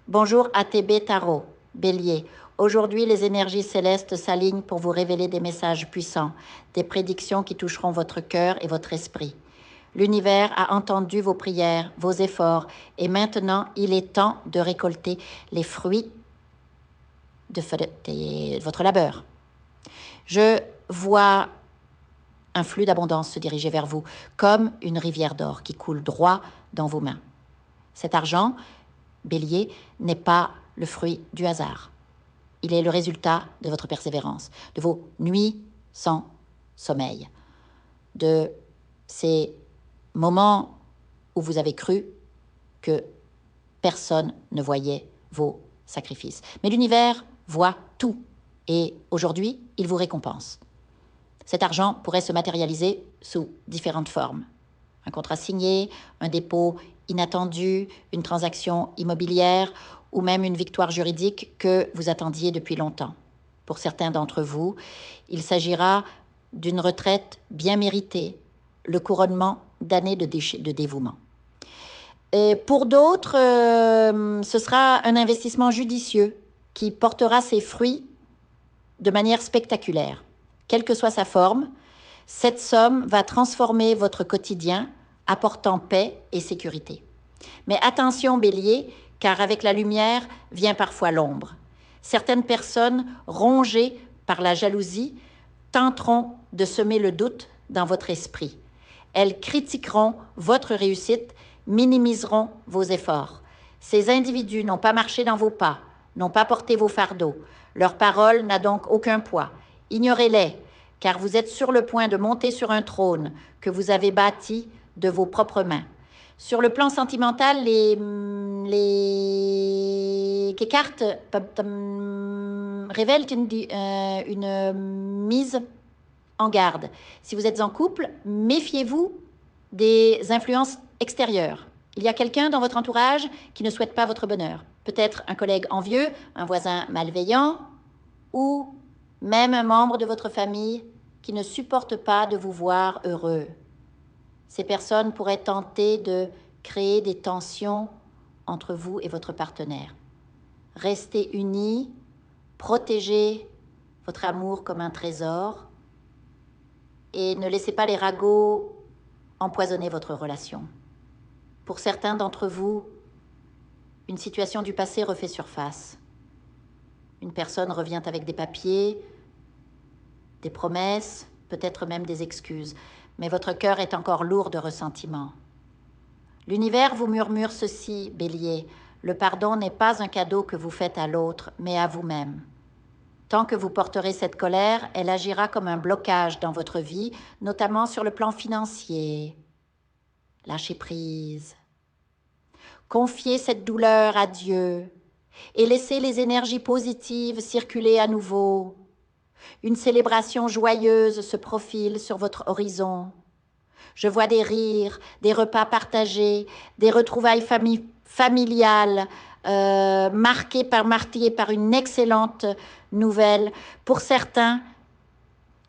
Bonjour ATB Tarot, Bélier. Aujourd'hui, les énergies célestes s'alignent pour vous révéler des messages puissants, des prédictions qui toucheront votre cœur et votre esprit. L'univers a entendu vos prières, vos efforts, et maintenant, il est temps de récolter les fruits de votre labeur. Je vois un flux d'abondance se diriger vers vous, comme une rivière d'or qui coule droit dans vos mains. Cet argent, Bélier, n'est pas le fruit du hasard. Il est le résultat de votre persévérance, de vos nuits sans sommeil, de ces moments où vous avez cru que personne ne voyait vos sacrifices. Mais l'univers voit tout et aujourd'hui, il vous récompense. Cet argent pourrait se matérialiser sous différentes formes. Un contrat signé, un dépôt inattendu, une transaction immobilière ou même une victoire juridique que vous attendiez depuis longtemps. Pour certains d'entre vous, il s'agira d'une retraite bien méritée, le couronnement d'années de dévouement. Et pour d'autres, ce sera un investissement judicieux qui portera ses fruits de manière spectaculaire. Quelle que soit sa forme, cette somme va transformer votre quotidien, apportant paix et sécurité. Mais attention, Bélier, car avec la lumière vient parfois l'ombre. Certaines personnes, rongées par la jalousie, tenteront de semer le doute dans votre esprit. Elles critiqueront votre réussite, minimiseront vos efforts. Ces individus n'ont pas marché dans vos pas, n'ont pas porté vos fardeaux. Leur parole n'a donc aucun poids. Ignorez-les, car vous êtes sur le point de monter sur un trône que vous avez bâti de vos propres mains. Sur le plan sentimental, les cartes révèlent une mise en garde. Si vous êtes en couple, méfiez-vous des influences extérieures. Il y a quelqu'un dans votre entourage qui ne souhaite pas votre bonheur. Peut-être un collègue envieux, un voisin malveillant ou même un membre de votre famille qui ne supporte pas de vous voir heureux. Ces personnes pourraient tenter de créer des tensions entre vous et votre partenaire. Restez unis, protégez votre amour comme un trésor et ne laissez pas les ragots empoisonner votre relation. Pour certains d'entre vous, une situation du passé refait surface. Une personne revient avec des papiers, des promesses, peut-être même des excuses, mais votre cœur est encore lourd de ressentiment. L'univers vous murmure ceci, Bélier, le pardon n'est pas un cadeau que vous faites à l'autre, mais à vous-même. Tant que vous porterez cette colère, elle agira comme un blocage dans votre vie, notamment sur le plan financier. Lâchez prise. Confiez cette douleur à Dieu et laissez les énergies positives circuler à nouveau. Une célébration joyeuse se profile sur votre horizon. Je vois des rires, des repas partagés, des retrouvailles familiales marquées par une excellente nouvelle. Pour certains,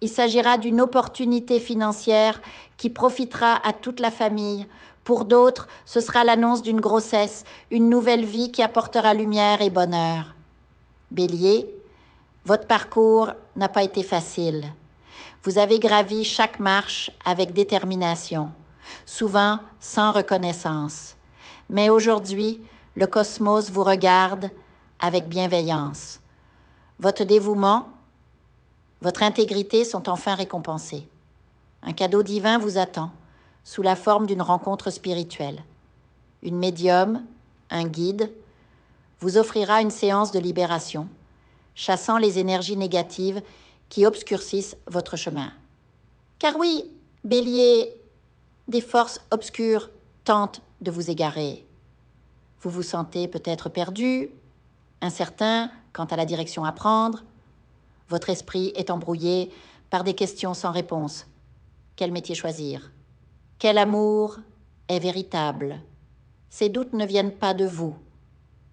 il s'agira d'une opportunité financière qui profitera à toute la famille. Pour d'autres, ce sera l'annonce d'une grossesse, une nouvelle vie qui apportera lumière et bonheur. Bélier, votre parcours n'a pas été facile. Vous avez gravi chaque marche avec détermination, souvent sans reconnaissance. Mais aujourd'hui, le cosmos vous regarde avec bienveillance. Votre dévouement, votre intégrité sont enfin récompensés. Un cadeau divin vous attend, sous la forme d'une rencontre spirituelle. Une médium, un guide, vous offrira une séance de libération, chassant les énergies négatives qui obscurcissent votre chemin. Car oui, Bélier, des forces obscures tentent de vous égarer. Vous vous sentez peut-être perdu, incertain quant à la direction à prendre. Votre esprit est embrouillé par des questions sans réponse. Quel métier choisir? Quel amour est véritable? Ces doutes ne viennent pas de vous.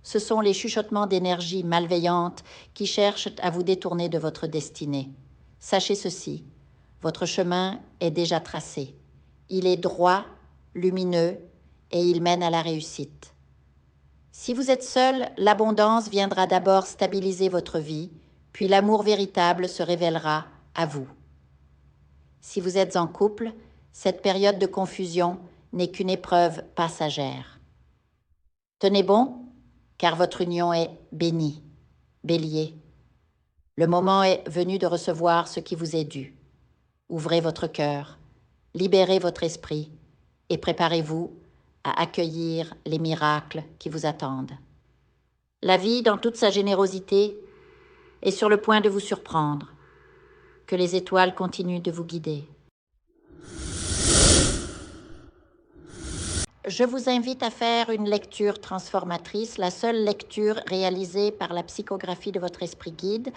Ce sont les chuchotements d'énergie malveillante qui cherchent à vous détourner de votre destinée. Sachez ceci, votre chemin est déjà tracé. Il est droit, lumineux et il mène à la réussite. Si vous êtes seul, l'abondance viendra d'abord stabiliser votre vie, puis l'amour véritable se révélera à vous. Si vous êtes en couple, cette période de confusion n'est qu'une épreuve passagère. Tenez bon, car votre union est bénie. Bélier, le moment est venu de recevoir ce qui vous est dû. Ouvrez votre cœur, libérez votre esprit et préparez-vous à accueillir les miracles qui vous attendent. La vie, dans toute sa générosité, est sur le point de vous surprendre. Que les étoiles continuent de vous guider. Je vous invite à faire une lecture transformatrice, la seule lecture réalisée par la psychographie de votre esprit guide,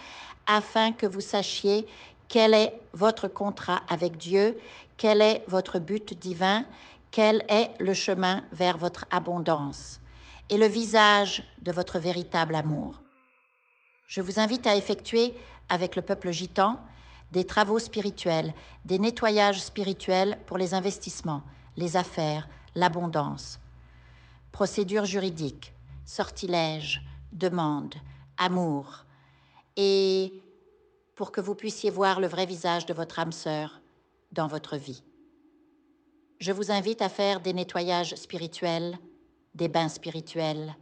afin que vous sachiez quel est votre contrat avec Dieu, quel est votre but divin, quel est le chemin vers votre abondance et le visage de votre véritable amour. Je vous invite à effectuer avec le peuple gitan des travaux spirituels, des nettoyages spirituels pour les investissements, les affaires, l'abondance. Procédures juridiques, sortilèges, demandes, amour. Et pour que vous puissiez voir le vrai visage de votre âme sœur dans votre vie. Je vous invite à faire des nettoyages spirituels, des bains spirituels,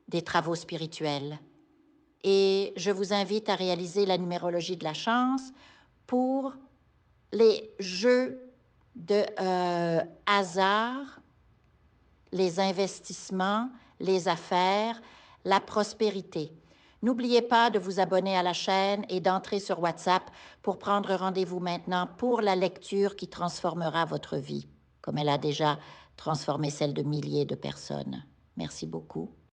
des travaux spirituels. Et je vous invite à réaliser la numérologie de la chance pour les jeux de hasard, les investissements, les affaires, la prospérité. N'oubliez pas de vous abonner à la chaîne et d'entrer sur WhatsApp pour prendre rendez-vous maintenant pour la lecture qui transformera votre vie, comme elle a déjà transformé celle de milliers de personnes. Merci beaucoup.